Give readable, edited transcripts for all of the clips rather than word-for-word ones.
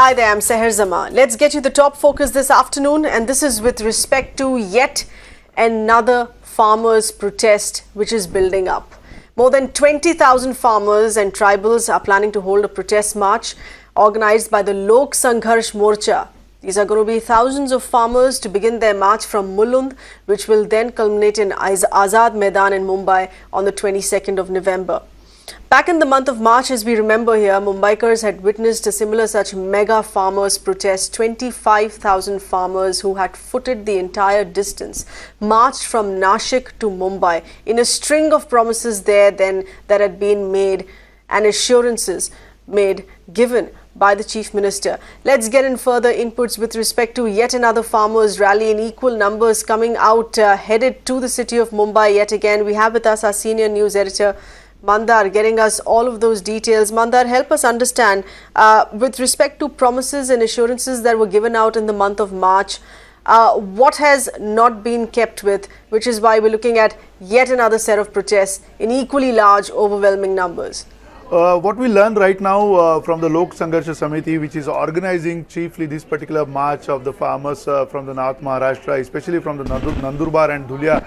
Hi there, I'm Seher Zama. Let's get you the top focus this afternoon, and this is with respect to yet another farmers' protest which is building up. More than 20,000 farmers and tribals are planning to hold a protest march organized by the Lok Sangharsh Morcha. These are going to be thousands of farmers to begin their march from Mulund, which will then culminate in Azad Maidan in Mumbai on the 22nd of November. Back in the month of March, as we remember here, Mumbaikars had witnessed a similar such mega farmers protest. 25,000 farmers who had footed the entire distance marched from Nashik to Mumbai in a string of promises there then that had been made and assurances given by the Chief Minister. Let's get in further inputs with respect to yet another farmers rally in equal numbers coming out headed to the city of Mumbai yet again. We have with us our senior news editor Mandar getting us all of those details. Mandar, help us understand with respect to promises and assurances that were given out in the month of March, what has not been kept with, which is why we're looking at yet another set of protests in equally large, overwhelming numbers. What we learn right now from the Lok Sangharsh Samiti, which is organizing chiefly this particular march of the farmers from the North Maharashtra, especially from the Nandurbar and Dhulia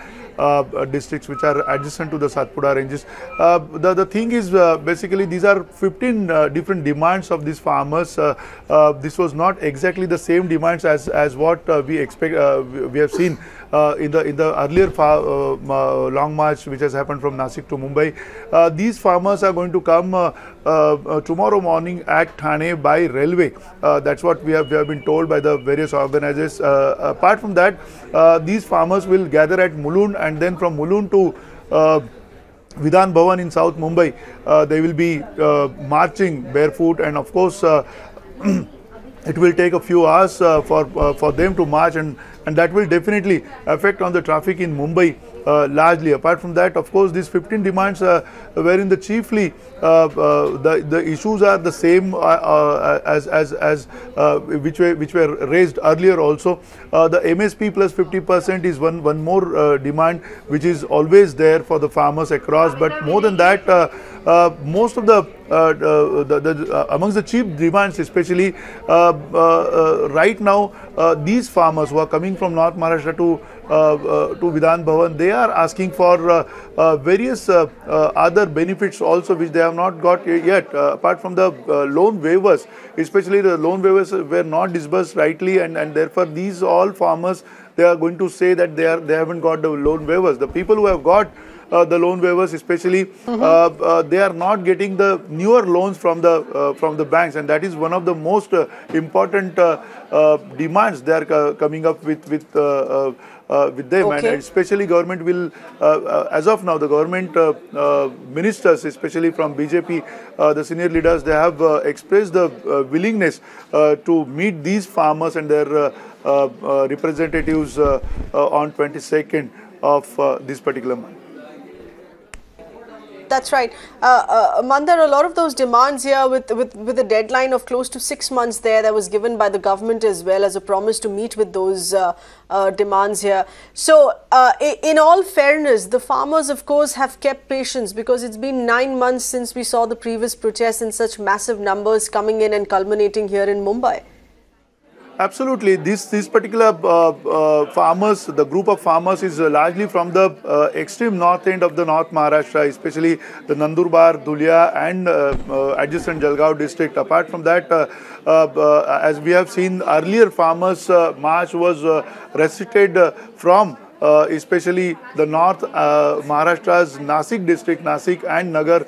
districts which are adjacent to the Satpura ranges. The thing is basically these are 15 different demands of these farmers. This was not exactly the same demands as what we expect. We have seen in the earlier long march which has happened from Nasik to Mumbai. These farmers are going to come tomorrow morning at Thane by railway. That's what we have been told by the various organizers. Apart from that, these farmers will gather at Mulund, and then from Mulund to Vidhan Bhavan in South Mumbai, they will be marching barefoot, and of course it will take a few hours for them to march, and that will definitely affect on the traffic in Mumbai largely. Apart from that, of course, these 15 demands wherein the chiefly the issues are the same as which were raised earlier also. The MSP plus 50% is one more demand which is always there for the farmers across. But more than that, most of the amongst the chief demands, especially right now, these farmers who are coming from North Maharashtra to Vidhan Bhavan, they are asking for various other benefits also which they have not got yet. Apart from the loan waivers, especially the loan waivers were not disbursed rightly, and therefore these all farmers, they are going to say that they haven't got the loan waivers. The people who have got the loan waivers, especially, they are not getting the newer loans from the banks, and that is one of the most important demands they are coming up with them. Okay. And especially government will, as of now, the government ministers, especially from BJP, the senior leaders, they have expressed the willingness to meet these farmers and their representatives on 22nd of this particular month. That's right. Mandar, a lot of those demands here with a deadline of close to 6 months there that was given by the government as well as a promise to meet with those demands here. So in all fairness, the farmers of course have kept patience, because it's been 9 months since we saw the previous protests in such massive numbers coming in and culminating here in Mumbai. Absolutely. This particular farmers, the group of farmers is largely from the extreme north end of the North Maharashtra, especially the Nandurbar, Dhulia and adjacent Jalgaon district. Apart from that, as we have seen earlier, farmers march was restricted from especially the North Maharashtra's Nasik district, Nasik and Nagar,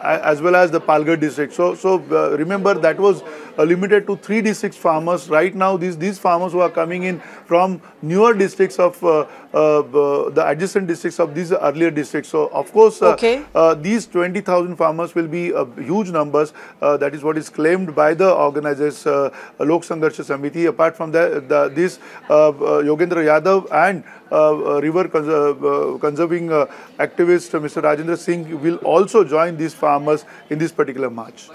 as well as the Palghar district. So remember, that was limited to 3 districts farmers. Right now, these farmers who are coming in from newer districts of the adjacent districts of these earlier districts. So of course, these 20,000 farmers will be huge numbers. That is what is claimed by the organizers, Lok Sangharsh Samiti. Apart from that, this Yogendra Yadav and river conserving activist Mr. Rajendra Singh will also join these farmers in this particular march.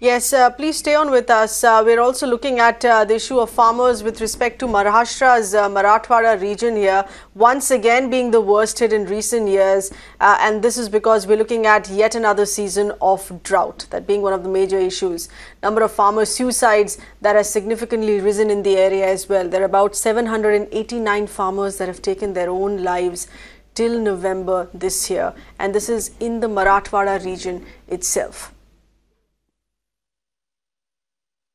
Yes, please stay on with us. We're also looking at the issue of farmers with respect to Maharashtra's Marathwada region here, once again being the worst hit in recent years. And this is because we're looking at yet another season of drought, that being one of the major issues. Number of farmer suicides that has significantly risen in the area as well. There are about 789 farmers that have taken their own lives till November this year. And this is in the Marathwada region itself.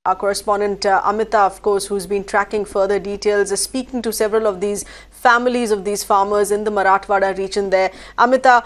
Our correspondent Amitha, of course, who's been tracking further details, is speaking to several of these families of these farmers in the Marathwada region there. Amitha,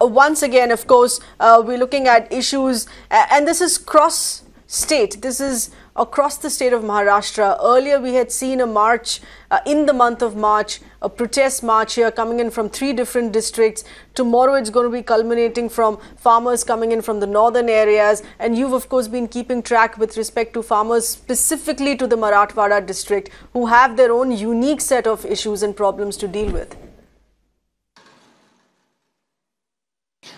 once again, of course, we're looking at issues, and this is cross-state. This is across the state of Maharashtra. Earlier, we had seen a march in the month of March, a protest march here coming in from 3 different districts. Tomorrow, it's going to be culminating from farmers coming in from the northern areas. And you've, of course, been keeping track with respect to farmers specifically to the Marathwada district who have their own unique set of issues and problems to deal with.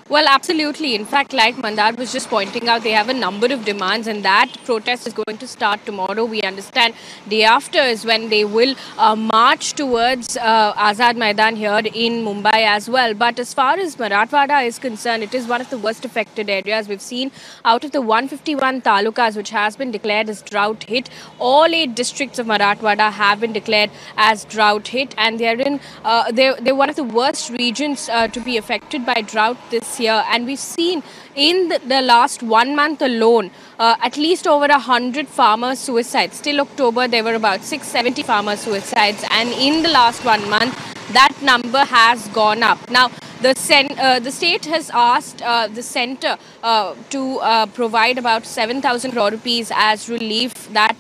Well, absolutely. In fact, like Mandar was just pointing out, they have a number of demands, and that protest is going to start tomorrow. We understand day after is when they will march towards Azad Maidan here in Mumbai as well. But as far as Marathwada is concerned, it is one of the worst affected areas. We've seen out of the 151 talukas which has been declared as drought hit, all 8 districts of Marathwada have been declared as drought hit, and they're one of the worst regions to be affected by drought this year. And we've seen in the last 1 month alone at least over 100 farmer suicides. Till October there were about 670 farmer suicides, and in the last 1 month that number has gone up. Now the state has asked the centre to provide about 7,000 crore rupees as relief. That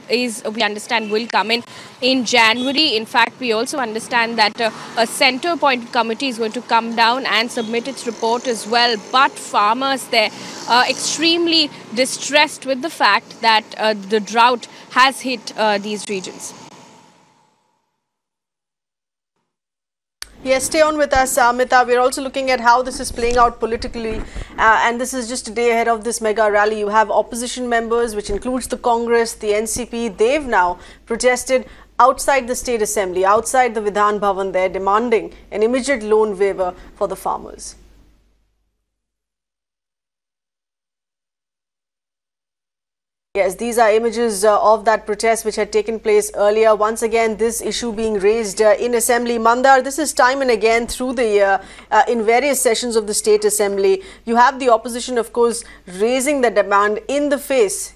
we understand will come in January. In fact, we also understand that a centre appointed committee is going to come down and submit its report as well. But farmers there are extremely distressed with the fact that the drought has hit these regions. Yes, stay on with us, Amitha. We're also looking at how this is playing out politically, and this is just a day ahead of this mega rally. You have opposition members, which includes the Congress, the NCP. They've now protested outside the State Assembly, outside the Vidhan Bhavan there, demanding an immediate loan waiver for the farmers. Yes, these are images of that protest which had taken place earlier. Once again, this issue being raised in Assembly. Mandar, this is time and again through the year in various sessions of the State Assembly. You have the opposition, of course, raising the demand in the face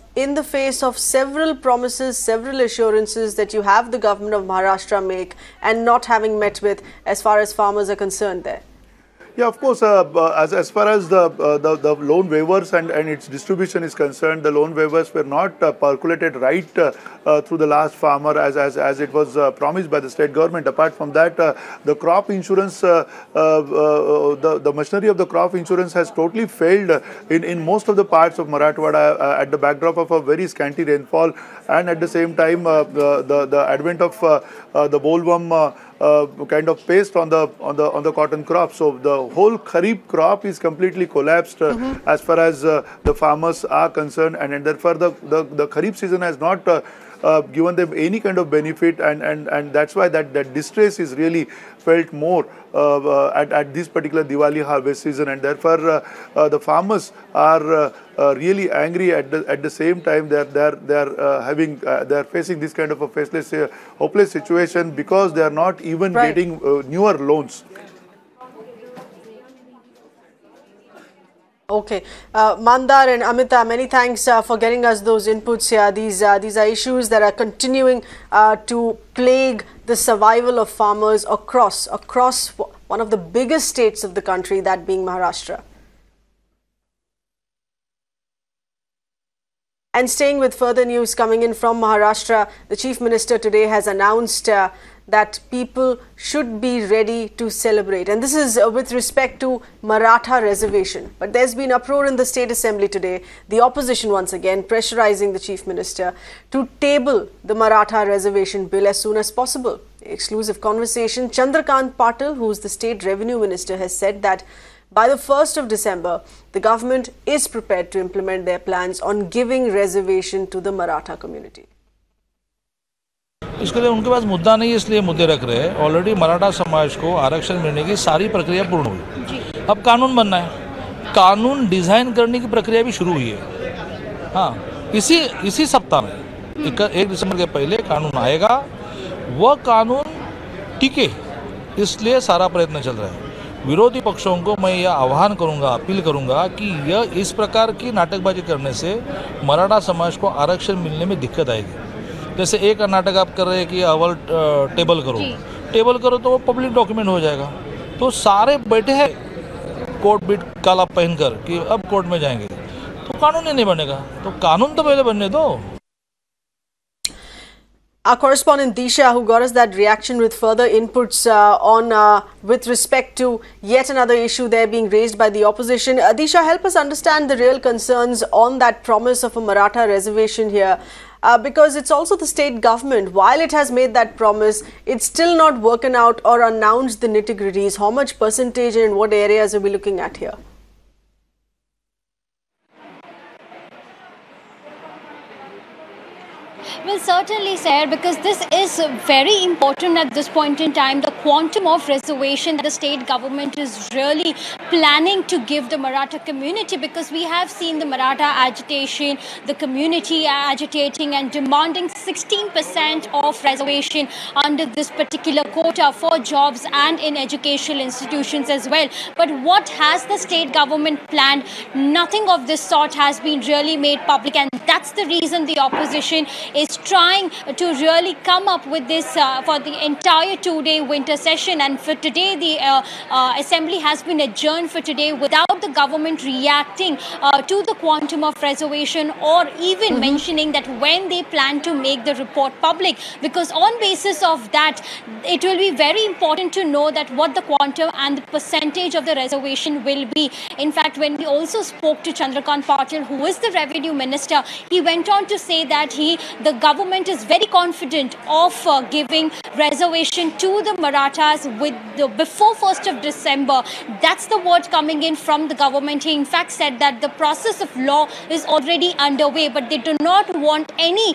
of several promises, several assurances that you have the government of Maharashtra make and not having met with as far as farmers are concerned there. Yeah, of course, as far as the loan waivers and its distribution is concerned, the loan waivers were not percolated right through the last farmer as it was promised by the state government. Apart from that, the crop insurance, the machinery of the crop insurance has totally failed in most of the parts of Marathwada at the backdrop of a very scanty rainfall, and at the same time the advent of the bollworm kind of paste on the cotton crop. So the whole kharif crop is completely collapsed as far as the farmers are concerned, and therefore the kharif season has not given them any kind of benefit, and that's why that distress is really felt more at this particular Diwali harvest season, and therefore the farmers are really angry. At the same time they're facing this kind of a faceless, hopeless situation because they are not even getting newer loans. Okay, Mandar and Amitha, many thanks for getting us those inputs here. These are issues that are continuing to plague the survival of farmers across one of the biggest states of the country, that being Maharashtra. And staying with further news coming in from Maharashtra, the Chief Minister today has announced that people should be ready to celebrate. And this is with respect to Maratha reservation. But there's been uproar in the State Assembly today. The opposition once again pressurizing the Chief Minister to table the Maratha reservation bill as soon as possible. Exclusive conversation. Chandrakant Patil, who is the State Revenue Minister, has said that by the 1st of December, the government is prepared to implement their plans on giving reservation to the Maratha community. इसके लिए उनके पास मुद्दा नहीं है, इसलिए मुद्दे रख रहे हैं। ऑलरेडी मराठा समाज को आरक्षण मिलने की सारी प्रक्रिया पूर्ण हुई, अब कानून बनना है। कानून डिज़ाइन करने की प्रक्रिया भी शुरू हुई है। हाँ, इसी सप्ताह में 1 दिसंबर के पहले कानून आएगा, वह कानून टिके, इसलिए सारा प्रयत्न चल रहा है। विरोधी पक्षों को मैं यह आह्वान करूंगा, अपील करूंगा कि यह इस प्रकार की नाटकबाजी करने से मराठा समाज को आरक्षण मिलने में दिक्कत आएगी। जैसे एक नाटक आप कर रहे हैं कि अवल टेबल करो तो वो पब्लिक डॉक्यूमेंट हो जाएगा, तो सारे बैठे हैं कोट बीट काला पहनकर कि अब कोर्ट में जाएंगे, तो कानून ही नहीं बनेगा। तो कानून तो पहले बनने दो। Our correspondent Disha, who got us that reaction with further inputs with respect to yet another issue there being raised by the opposition. Disha, help us understand the real concerns on that promise of a Maratha reservation here, because it's also the state government. While it has made that promise, it's still not working out or announced the nitty-gritties. How much percentage and in what areas are we looking at here? Well, certainly, sir, because this is very important at this point in time. The quantum of reservation that the state government is really planning to give the Maratha community, because we have seen the Maratha agitation, the community agitating and demanding 16% of reservation under this particular quota for jobs and in educational institutions as well. But what has the state government planned? Nothing of this sort has been really made public, and that's the reason the opposition is trying to really come up with this for the entire 2-day winter session. And for today, the assembly has been adjourned for today without the government reacting to the quantum of reservation or even mentioning that when they plan to make the report public, because on basis of that, it will be very important to know that what the quantum and the percentage of the reservation will be. In fact, when we also spoke to Chandrakant Patil, who is the revenue minister, he went on to say that the government is very confident of giving reservation to the Marathas before 1st of December. That's the word coming in from the government. He in fact said that the process of law is already underway, but they do not want any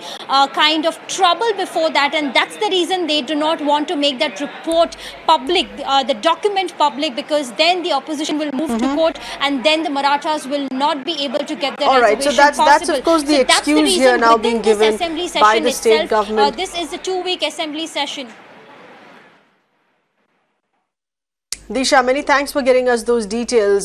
kind of trouble before that, and that's the reason they do not want to make that report public, the document public, because then the opposition will move to court and then the Marathas will not be able to get their reservation. So that's of course the excuse here now being given by the state government. This is a 2-week assembly session. Disha, many thanks for getting us those details.